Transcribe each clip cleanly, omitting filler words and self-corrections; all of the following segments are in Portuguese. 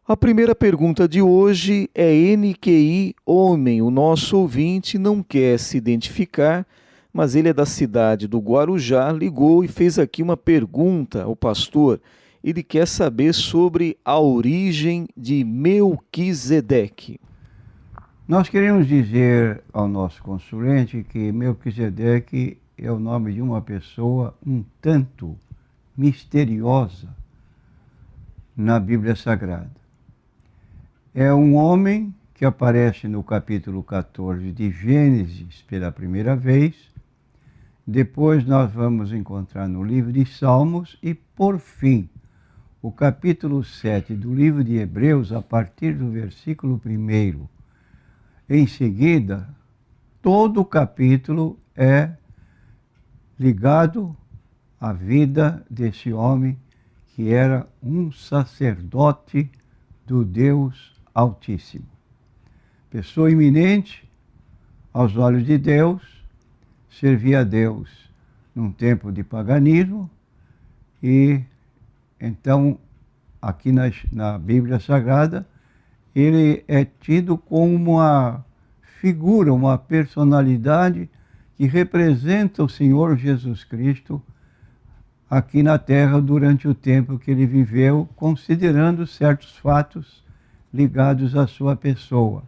A primeira pergunta de hoje é NQI Homem. O nosso ouvinte não quer se identificar, mas ele é da cidade do Guarujá, ligou e fez aqui uma pergunta ao pastor. Ele quer saber sobre a origem de Melquisedeque. Nós queremos dizer ao nosso consulente que Melquisedeque é o nome de uma pessoa um tanto misteriosa na Bíblia Sagrada. É um homem que aparece no capítulo 14 de Gênesis pela primeira vez. Depois nós vamos encontrar no livro de Salmos e, por fim, o capítulo 7 do livro de Hebreus, a partir do versículo 1. Em seguida, todo o capítulo é ligado à vida desse homem que era um sacerdote do Deus Altíssimo. Pessoa eminente aos olhos de Deus, servia a Deus num tempo de paganismo e então aqui na Bíblia Sagrada ele é tido como uma figura, uma personalidade que representa o Senhor Jesus Cristo aqui na Terra durante o tempo que ele viveu, considerando certos fatos ligados à sua pessoa.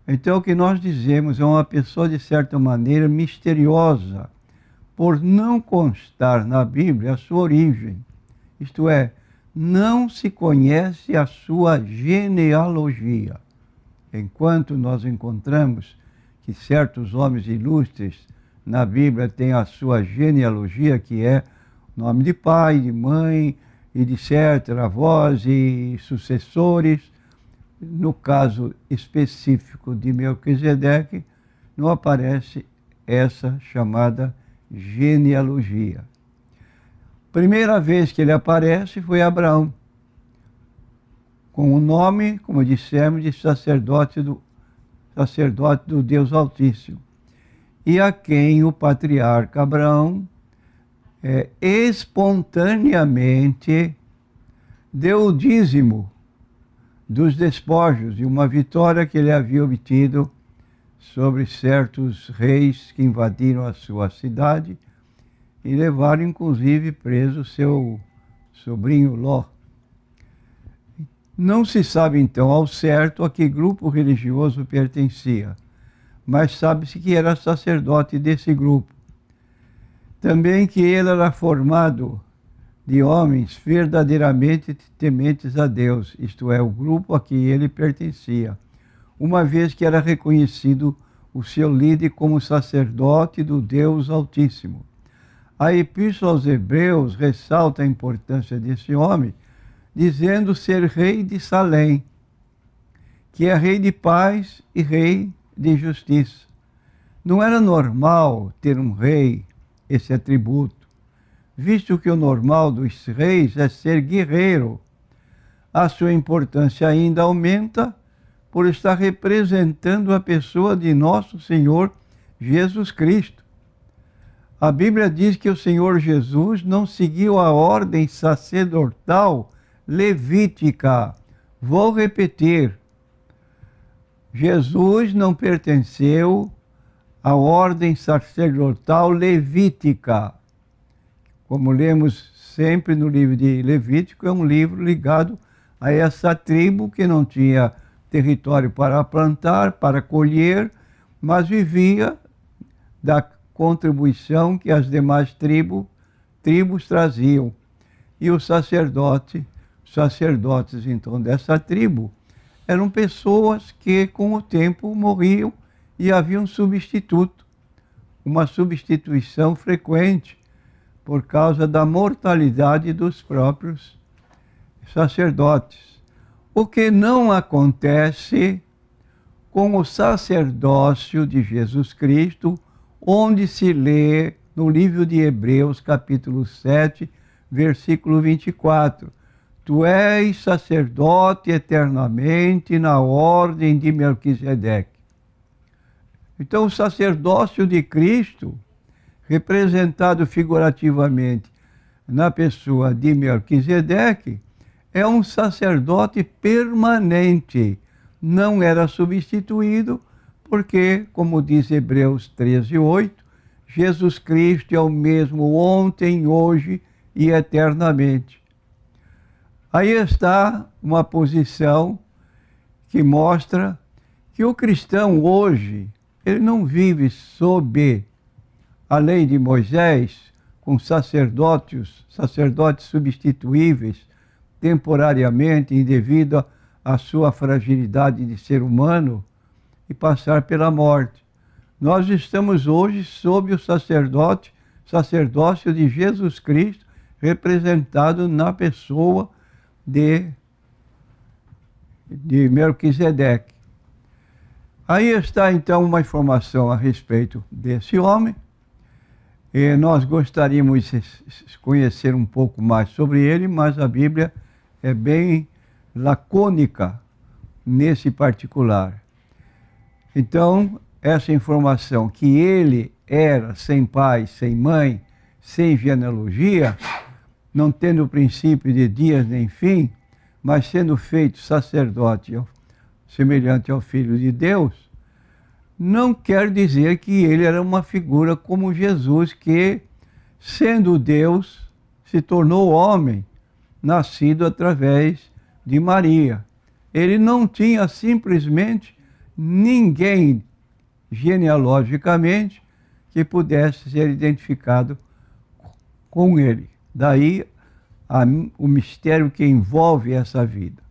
Então, o que nós dizemos é uma pessoa, de certa maneira, misteriosa, por não constar na Bíblia a sua origem. Isto é, não se conhece a sua genealogia. Enquanto nós encontramos que certos homens ilustres na Bíblia têm a sua genealogia, que é nome de pai, de mãe, e de certos avós e sucessores. No caso específico de Melquisedeque, não aparece essa chamada genealogia. Primeira vez que ele aparece foi Abraão, com o nome, como dissemos, de sacerdote do Deus Altíssimo, e a quem o patriarca Abraão espontaneamente deu o dízimo dos despojos de uma vitória que ele havia obtido sobre certos reis que invadiram a sua cidade e levaram inclusive preso seu sobrinho Ló. Não se sabe então ao certo a que grupo religioso pertencia, mas sabe-se que era sacerdote desse grupo. Também que ele era formado de homens verdadeiramente tementes a Deus, isto é, o grupo a que ele pertencia, uma vez que era reconhecido o seu líder como sacerdote do Deus Altíssimo. A Epístola aos Hebreus ressalta a importância desse homem, dizendo ser rei de Salém, que é rei de paz e rei de justiça. Não era normal ter um rei esse atributo, visto que o normal dos reis é ser guerreiro. A sua importância ainda aumenta por estar representando a pessoa de nosso Senhor Jesus Cristo. A Bíblia diz que o Senhor Jesus não seguiu a ordem sacerdotal levítica. Vou repetir, Jesus não pertenceu à ordem sacerdotal levítica. Como lemos sempre no livro de Levítico, é um livro ligado a essa tribo que não tinha território para plantar, para colher, mas vivia da contribuição que as demais tribos traziam. E os sacerdotes então dessa tribo, eram pessoas que com o tempo morriam e havia um substituto, uma substituição frequente, por causa da mortalidade dos próprios sacerdotes. O que não acontece com o sacerdócio de Jesus Cristo, onde se lê no livro de Hebreus, capítulo 7, versículo 24. Tu és sacerdote eternamente na ordem de Melquisedeque. Então, o sacerdócio de Cristo, representado figurativamente na pessoa de Melquisedeque, é um sacerdote permanente. Não era substituído, porque, como diz Hebreus 13:8, Jesus Cristo é o mesmo ontem, hoje e eternamente. Aí está uma posição que mostra que o cristão hoje, ele não vive sob a lei de Moisés, com sacerdotes substituíveis temporariamente, devido à sua fragilidade de ser humano, e passar pela morte. Nós estamos hoje sob o sacerdócio de Jesus Cristo, representado na pessoa de Melquisedeque. Aí está então uma informação a respeito desse homem. E nós gostaríamos de conhecer um pouco mais sobre ele, mas a Bíblia é bem lacônica nesse particular. Então, essa informação que ele era sem pai, sem mãe, sem genealogia, não tendo princípio de dias nem fim, mas sendo feito sacerdote semelhante ao Filho de Deus, não quer dizer que ele era uma figura como Jesus, que, sendo Deus, se tornou homem, nascido através de Maria. Ele não tinha simplesmente ninguém genealogicamente que pudesse ser identificado com ele. Daí o mistério que envolve essa vida.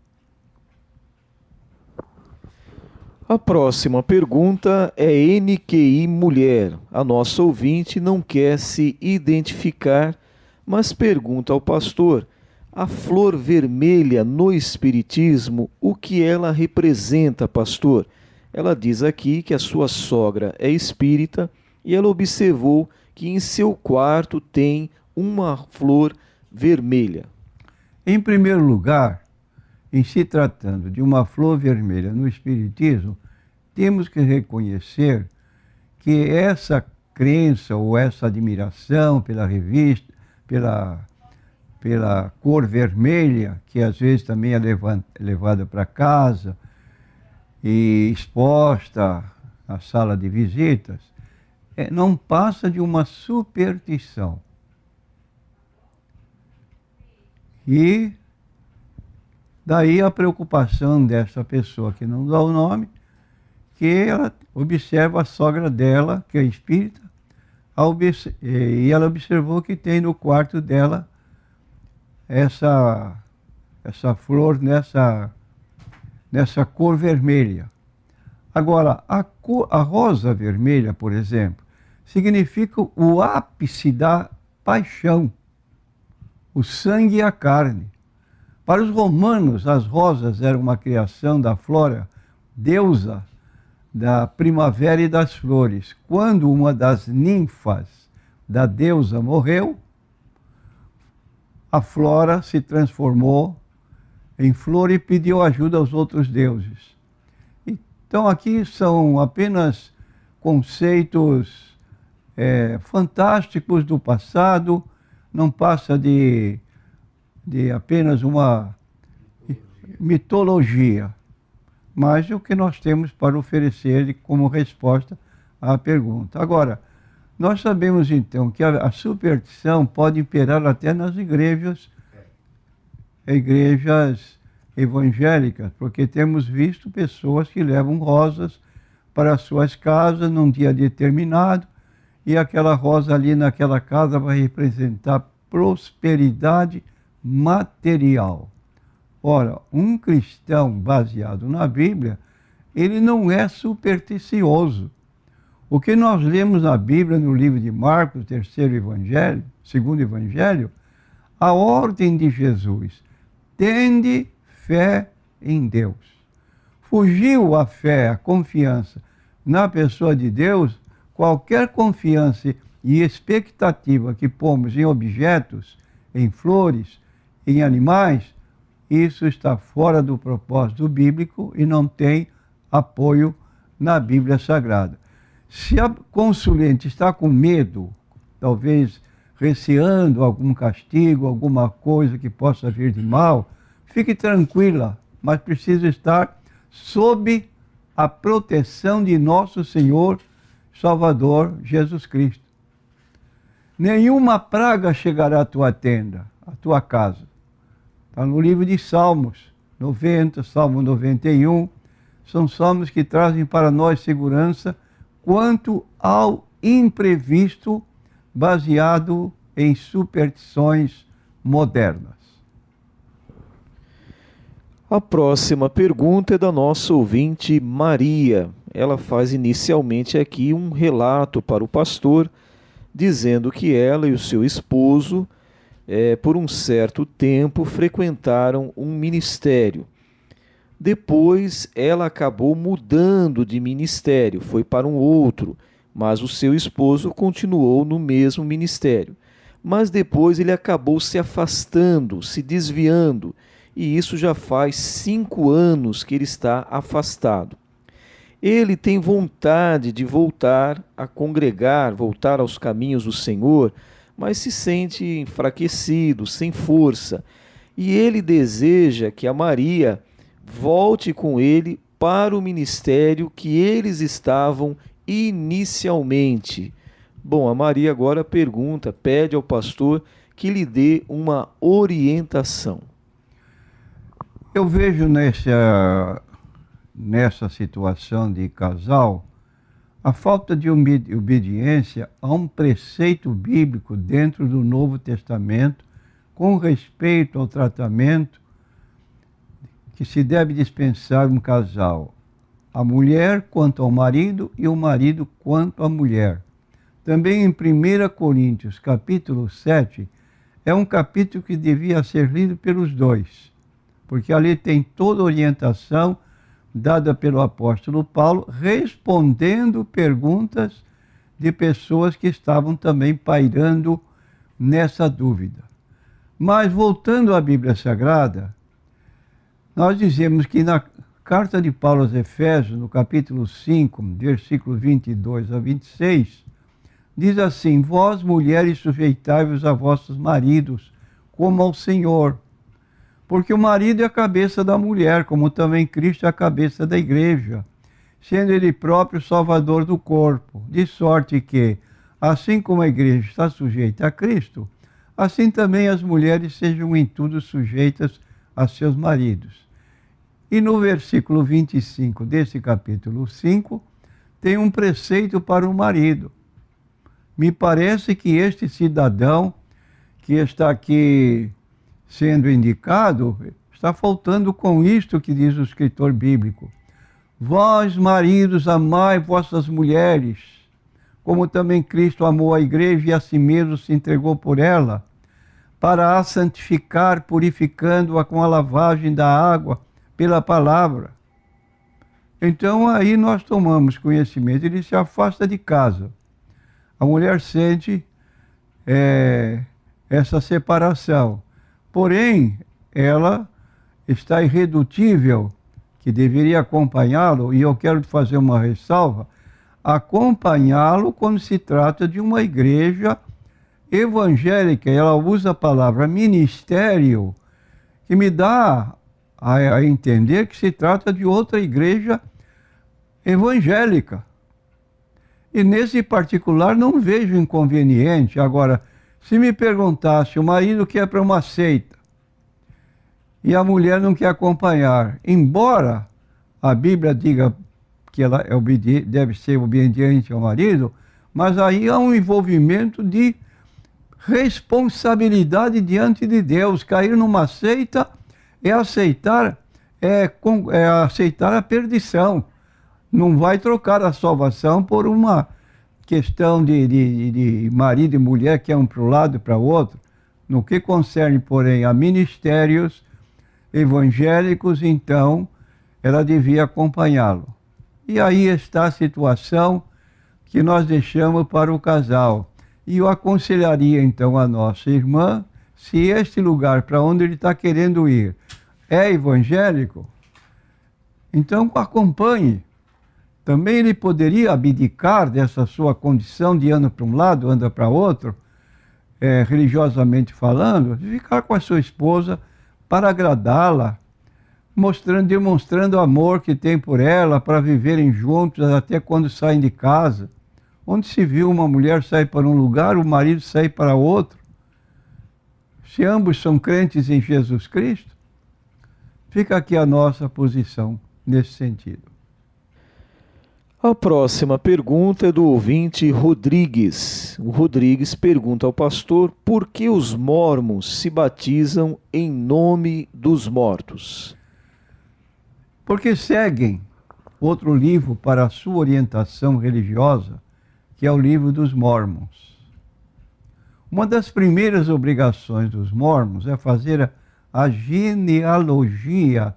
A próxima pergunta é NQI Mulher. A nossa ouvinte não quer se identificar, mas pergunta ao pastor: a flor vermelha no Espiritismo, o que ela representa, pastor? Ela diz aqui que a sua sogra é espírita e ela observou que em seu quarto tem uma flor vermelha. Em primeiro lugar, em se tratando de uma flor vermelha no Espiritismo, temos que reconhecer que essa crença ou essa admiração pela revista, pela cor vermelha, que às vezes também é levada para casa e exposta na sala de visitas, não passa de uma superstição. E daí a preocupação dessa pessoa que não dá o nome, que ela observa a sogra dela, que é espírita, e ela observou que tem no quarto dela essa flor nessa cor vermelha. Agora, a rosa vermelha, por exemplo, significa o ápice da paixão, o sangue e a carne. Para os romanos, as rosas eram uma criação da Flora, deusa da primavera e das flores. Quando uma das ninfas da deusa morreu, a Flora se transformou em flor e pediu ajuda aos outros deuses. Então aqui são apenas conceitos fantásticos do passado, não passa de apenas uma mitologia, mas é o que nós temos para oferecer como resposta à pergunta. Agora, nós sabemos então que a superstição pode imperar até nas igrejas evangélicas, porque temos visto pessoas que levam rosas para suas casas num dia determinado, e aquela rosa ali naquela casa vai representar prosperidade material. Ora, um cristão baseado na Bíblia, ele não é supersticioso. O que nós lemos na Bíblia, no livro de Marcos, segundo evangelho, a ordem de Jesus: tende fé em Deus. Fugiu a fé, a confiança na pessoa de Deus, qualquer confiança e expectativa que pomos em objetos, em flores, em animais, isso está fora do propósito bíblico e não tem apoio na Bíblia Sagrada. Se a consulente está com medo, talvez receando algum castigo, alguma coisa que possa vir de mal, fique tranquila, mas precisa estar sob a proteção de nosso Senhor Salvador Jesus Cristo. Nenhuma praga chegará à tua tenda, à tua casa. Está no livro de Salmos 90, Salmo 91. São salmos que trazem para nós segurança quanto ao imprevisto baseado em superstições modernas. A próxima pergunta é da nossa ouvinte Maria. Ela faz inicialmente aqui um relato para o pastor, dizendo que ela e o seu esposo, por um certo tempo, frequentaram um ministério. Depois ela acabou mudando de ministério, foi para um outro, mas o seu esposo continuou no mesmo ministério. Mas depois ele acabou se afastando, se desviando, e isso já faz 5 anos que ele está afastado. Ele tem vontade de voltar a congregar, voltar aos caminhos do Senhor, mas se sente enfraquecido, sem força. E ele deseja que a Maria volte com ele para o ministério que eles estavam inicialmente. Bom, a Maria agora pergunta, pede ao pastor que lhe dê uma orientação. Eu vejo nessa situação de casal a falta de obediência a um preceito bíblico dentro do Novo Testamento com respeito ao tratamento que se deve dispensar um casal, a mulher quanto ao marido e o marido quanto à mulher. Também em 1 Coríntios, capítulo 7, é um capítulo que devia ser lido pelos dois, porque ali tem toda a orientação dada pelo apóstolo Paulo, respondendo perguntas de pessoas que estavam também pairando nessa dúvida. Mas voltando à Bíblia Sagrada, nós dizemos que na carta de Paulo aos Efésios, no capítulo 5, versículo 22 a 26, diz assim: vós, mulheres, sujeitai-vos a vossos maridos, como ao Senhor. Porque o marido é a cabeça da mulher, como também Cristo é a cabeça da igreja, sendo ele próprio salvador do corpo. De sorte que, assim como a igreja está sujeita a Cristo, assim também as mulheres sejam em tudo sujeitas a seus maridos. E no versículo 25 desse capítulo 5, tem um preceito para o marido. Me parece que este cidadão que está aqui sendo indicado, está faltando com isto que diz o escritor bíblico. Vós, maridos, amai vossas mulheres, como também Cristo amou a igreja e a si mesmo se entregou por ela, para a santificar, purificando-a com a lavagem da água pela palavra. Então aí nós tomamos conhecimento, ele se afasta de casa. A mulher sente essa separação. Porém, ela está irredutível, que deveria acompanhá-lo, e eu quero fazer uma ressalva, acompanhá-lo quando se trata de uma igreja evangélica. Ela usa a palavra ministério, que me dá a entender que se trata de outra igreja evangélica. E nesse particular não vejo inconveniente. Agora, se me perguntasse, o marido quer para uma seita e a mulher não quer acompanhar, embora a Bíblia diga que ela deve ser obediente ao marido, mas aí há um envolvimento de responsabilidade diante de Deus. Cair numa seita é aceitar a perdição. Não vai trocar a salvação por uma questão de marido e mulher que é um para um lado e para o outro. No que concerne, porém, a ministérios evangélicos, então, ela devia acompanhá-lo. E aí está a situação que nós deixamos para o casal. E eu aconselharia, então, a nossa irmã, se este lugar para onde ele está querendo ir é evangélico, então acompanhe. Também ele poderia abdicar dessa sua condição de anda para um lado, anda para outro, religiosamente falando, de ficar com a sua esposa, para agradá-la, demonstrando o amor que tem por ela, para viverem juntos até quando saem de casa. Onde se viu uma mulher sair para um lugar, o marido sair para outro? Se ambos são crentes em Jesus Cristo, fica aqui a nossa posição nesse sentido. A próxima pergunta é do ouvinte Rodrigues. O Rodrigues pergunta ao pastor por que os mormons se batizam em nome dos mortos. Porque seguem outro livro para a sua orientação religiosa, que é o livro dos Mormons. Uma das primeiras obrigações dos Mormons é fazer a genealogia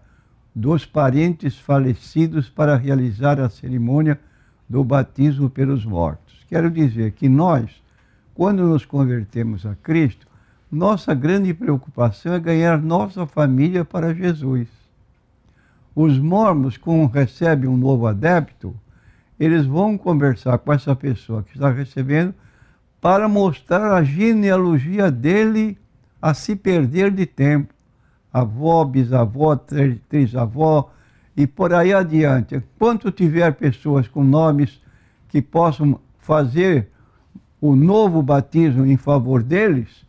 dos parentes falecidos para realizar a cerimônia do batismo pelos mortos. Quero dizer que nós, quando nos convertemos a Cristo, nossa grande preocupação é ganhar nossa família para Jesus. Os mormons, quando recebem um novo adepto, eles vão conversar com essa pessoa que está recebendo para mostrar a genealogia dele a se perder de tempo. Avó, bisavó, trisavó e por aí adiante. Enquanto tiver pessoas com nomes que possam fazer o novo batismo em favor deles,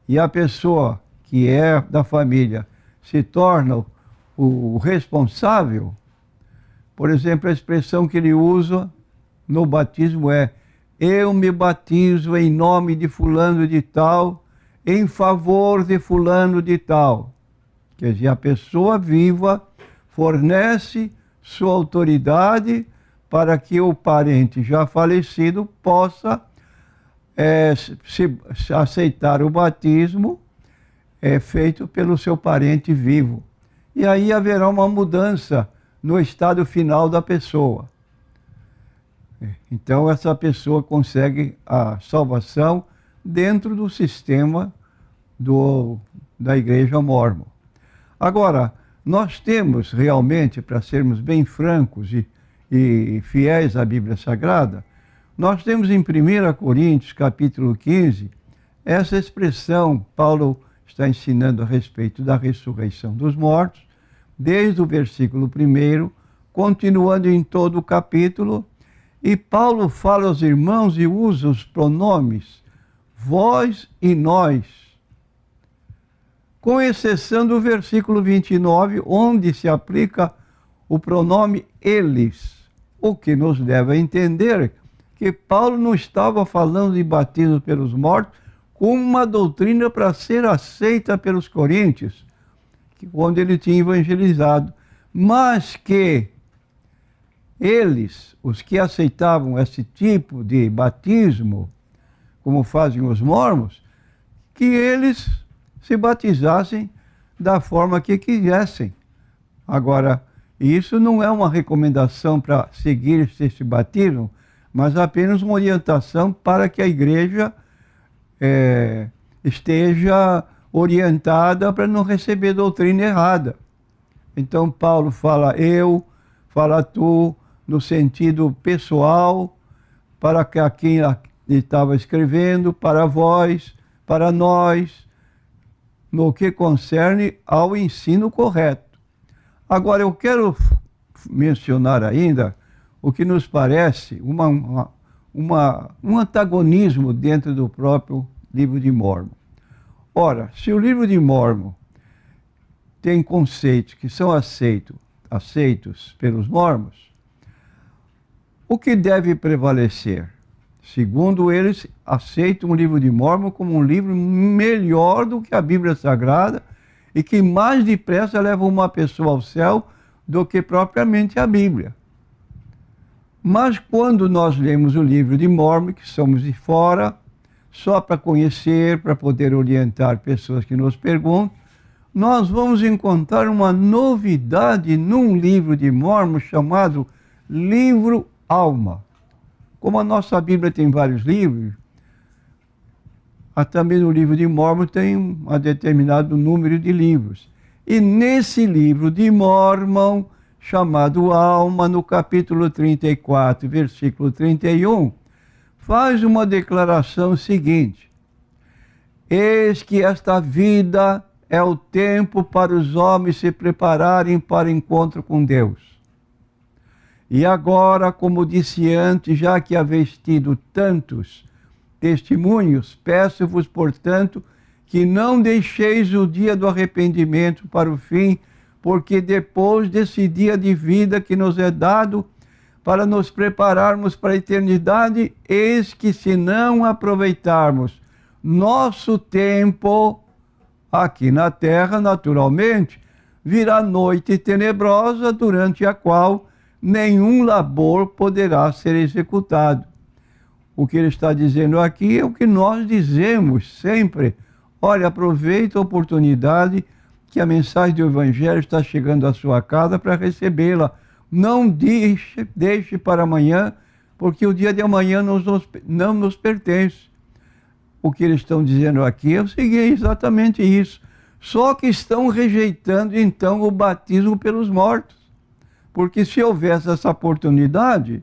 e a pessoa que é da família se torna o responsável, por exemplo, a expressão que ele usa no batismo é: eu me batizo em nome de fulano de tal, em favor de fulano de tal. Quer dizer, a pessoa viva fornece sua autoridade para que o parente já falecido possa aceitar o batismo feito pelo seu parente vivo. E aí haverá uma mudança no estado final da pessoa. Então essa pessoa consegue a salvação dentro do sistema da Igreja Mórmon. Agora, nós temos realmente, para sermos bem francos e fiéis à Bíblia Sagrada, nós temos em 1 Coríntios, capítulo 15, essa expressão. Paulo está ensinando a respeito da ressurreição dos mortos, desde o versículo 1, continuando em todo o capítulo, e Paulo fala aos irmãos e usa os pronomes vós e nós, com exceção do versículo 29, onde se aplica o pronome eles, o que nos leva a entender que Paulo não estava falando de batismo pelos mortos como uma doutrina para ser aceita pelos coríntios, onde ele tinha evangelizado, mas que eles, os que aceitavam esse tipo de batismo, como fazem os mormons, que eles se batizassem da forma que quisessem. Agora, isso não é uma recomendação para seguir esse batismo, mas apenas uma orientação para que a igreja esteja orientada para não receber doutrina errada. Então Paulo fala eu, fala tu, no sentido pessoal, para quem ele estava escrevendo, para vós, para nós, no que concerne ao ensino correto. Agora eu quero mencionar ainda o que nos parece um antagonismo dentro do próprio livro de Mórmon. Ora, se o livro de Mórmon tem conceitos que são aceitos pelos mormons, o que deve prevalecer? Segundo eles, aceitam o livro de Mórmon como um livro melhor do que a Bíblia Sagrada e que mais depressa leva uma pessoa ao céu do que propriamente a Bíblia. Mas quando nós lemos o livro de Mórmon, que somos de fora, só para conhecer, para poder orientar pessoas que nos perguntam, nós vamos encontrar uma novidade num livro de Mórmon chamado Livro Alma. Como a nossa Bíblia tem vários livros, também no livro de Mórmon tem um determinado número de livros. E nesse livro de Mórmon, chamado Alma, no capítulo 34, versículo 31, faz uma declaração seguinte: eis que esta vida é o tempo para os homens se prepararem para o encontro com Deus. E agora, como disse antes, já que haveis tido tantos testemunhos, peço-vos, portanto, que não deixeis o dia do arrependimento para o fim, porque depois desse dia de vida que nos é dado, para nos prepararmos para a eternidade, eis que se não aproveitarmos nosso tempo aqui na terra, naturalmente, virá noite tenebrosa, durante a qual nenhum labor poderá ser executado. O que ele está dizendo aqui é o que nós dizemos sempre. Olha, aproveita a oportunidade que a mensagem do Evangelho está chegando à sua casa para recebê-la. Não deixe para amanhã, porque o dia de amanhã não nos pertence. O que eles estão dizendo aqui é o seguinte, é exatamente isso. Só que estão rejeitando, então, o batismo pelos mortos. Porque se houvesse essa oportunidade,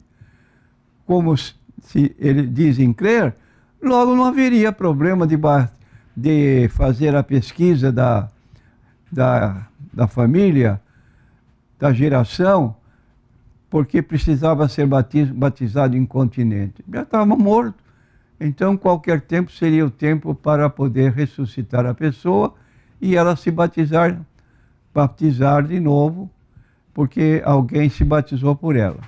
como se eles dizem crer, logo não haveria problema de fazer a pesquisa da família, da geração, porque precisava ser batizado incontinente. Já estava morto. Então, qualquer tempo seria o tempo para poder ressuscitar a pessoa e ela se batizar de novo, porque alguém se batizou por ela.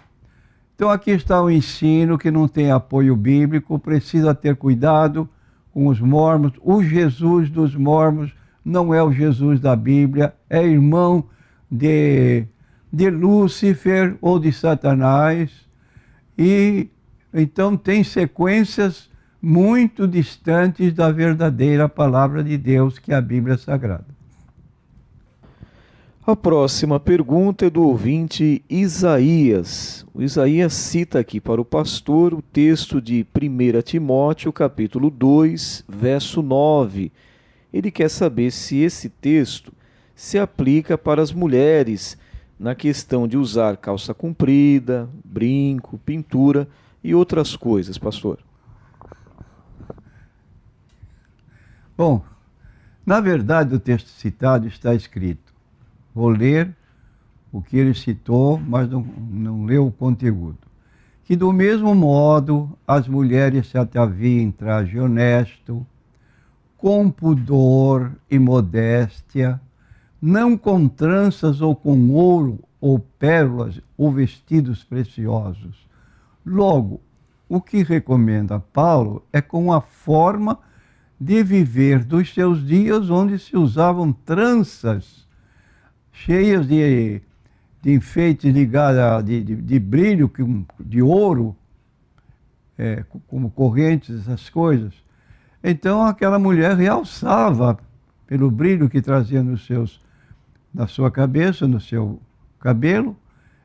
Então, aqui está o ensino que não tem apoio bíblico, precisa ter cuidado com os mormons. O Jesus dos mormons não é o Jesus da Bíblia, é irmão de Lúcifer ou de Satanás, e então tem sequências muito distantes da verdadeira palavra de Deus, que é a Bíblia Sagrada. A próxima pergunta é do ouvinte Isaías. O Isaías cita aqui para o pastor o texto de 1 Timóteo, capítulo 2, verso 9. Ele quer saber se esse texto se aplica para as mulheres na questão de usar calça comprida, brinco, pintura e outras coisas, pastor. Bom, na verdade o texto citado está escrito. Vou ler o que ele citou, mas não leu o conteúdo. Que do mesmo modo as mulheres se ataviem em traje honesto, com pudor e modéstia, não com tranças ou com ouro ou pérolas ou vestidos preciosos. Logo, o que recomenda Paulo é com a forma de viver dos seus dias, onde se usavam tranças cheias de enfeites ligados de brilho, de ouro, como correntes, essas coisas. Então aquela mulher realçava pelo brilho que trazia na sua cabeça, no seu cabelo,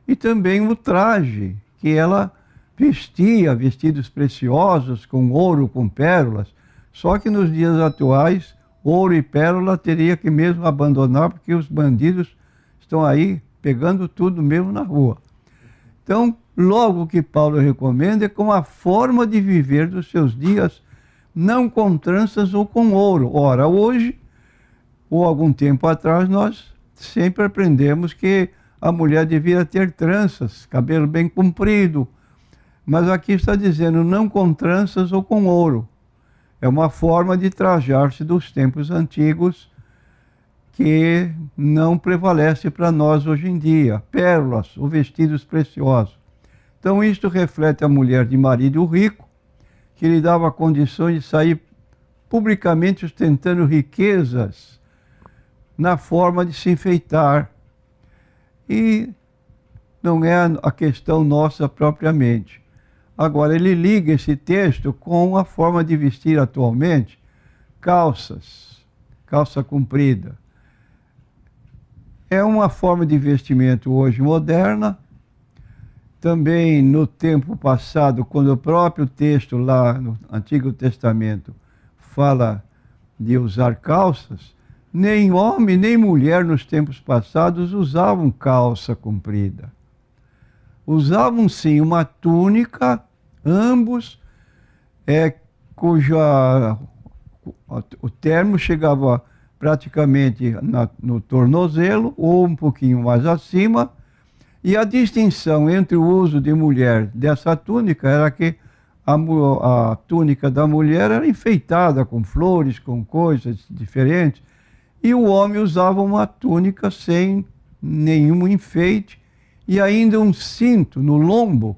e também o traje que ela vestia, vestidos preciosos, com ouro, com pérolas. Só que nos dias atuais, ouro e pérola teria que mesmo abandonar, porque os bandidos estão aí pegando tudo mesmo na rua. Então, logo o que Paulo recomenda é com a forma de viver dos seus dias, não com tranças ou com ouro. Ora, hoje, ou algum tempo atrás, nós sempre aprendemos que a mulher devia ter tranças, cabelo bem comprido. Mas aqui está dizendo não com tranças ou com ouro. É uma forma de trajar-se dos tempos antigos que não prevalece para nós hoje em dia. Pérolas ou vestidos preciosos. Então isto reflete a mulher de marido rico, que lhe dava condições de sair publicamente ostentando riquezas na forma de se enfeitar. E não é a questão nossa propriamente. Agora, ele liga esse texto com a forma de vestir atualmente, calça comprida. É uma forma de vestimento hoje moderna. Também no tempo passado, quando o próprio texto lá no Antigo Testamento fala de usar calças, nem homem nem mulher nos tempos passados usavam calça comprida. Usavam sim uma túnica, ambos, o termo chegava praticamente no tornozelo ou um pouquinho mais acima. E a distinção entre o uso de mulher dessa túnica era que a túnica da mulher era enfeitada com flores, com coisas diferentes, e o homem usava uma túnica sem nenhum enfeite e ainda um cinto no lombo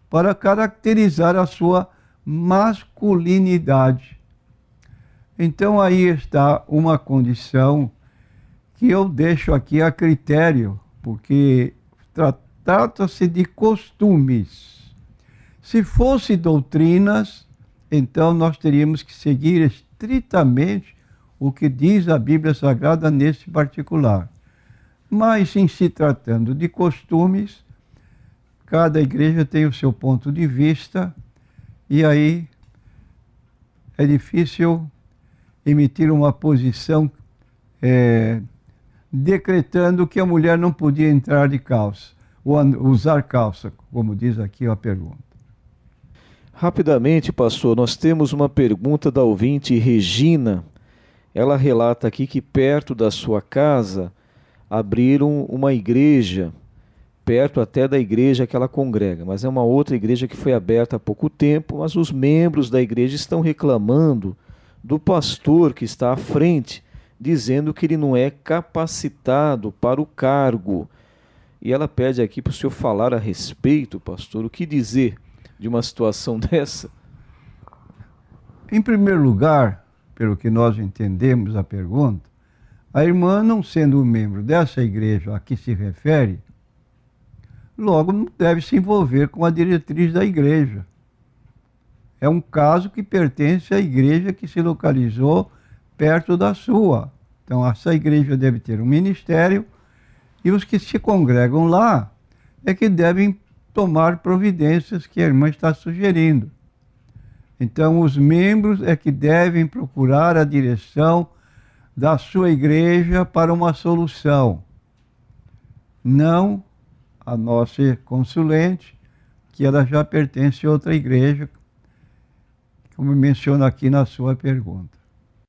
para caracterizar a sua masculinidade. Então aí está uma condição que eu deixo aqui a critério, porque trata-se de costumes. Se fosse doutrinas, então nós teríamos que seguir estritamente o que diz a Bíblia Sagrada nesse particular. Mas em se tratando de costumes, cada igreja tem o seu ponto de vista, e aí é difícil emitir uma posição decretando que a mulher não podia entrar de calça, ou usar calça, como diz aqui a pergunta. Rapidamente, pastor, nós temos uma pergunta da ouvinte Regina. Ela relata aqui que perto da sua casa abriram uma igreja, perto até da igreja que ela congrega, mas é uma outra igreja que foi aberta há pouco tempo, mas os membros da igreja estão reclamando do pastor que está à frente, dizendo que ele não é capacitado para o cargo. E ela pede aqui para o senhor falar a respeito, pastor, o que dizer de uma situação dessa? Em primeiro lugar, pelo que nós entendemos a pergunta, a irmã, não sendo um membro dessa igreja a que se refere, logo não deve se envolver com a diretriz da igreja. É um caso que pertence à igreja que se localizou perto da sua. Então, essa igreja deve ter um ministério e os que se congregam lá é que devem tomar providências que a irmã está sugerindo. Então, os membros é que devem procurar a direção da sua igreja para uma solução, não a nossa consulente, que ela já pertence a outra igreja, como menciona aqui na sua pergunta.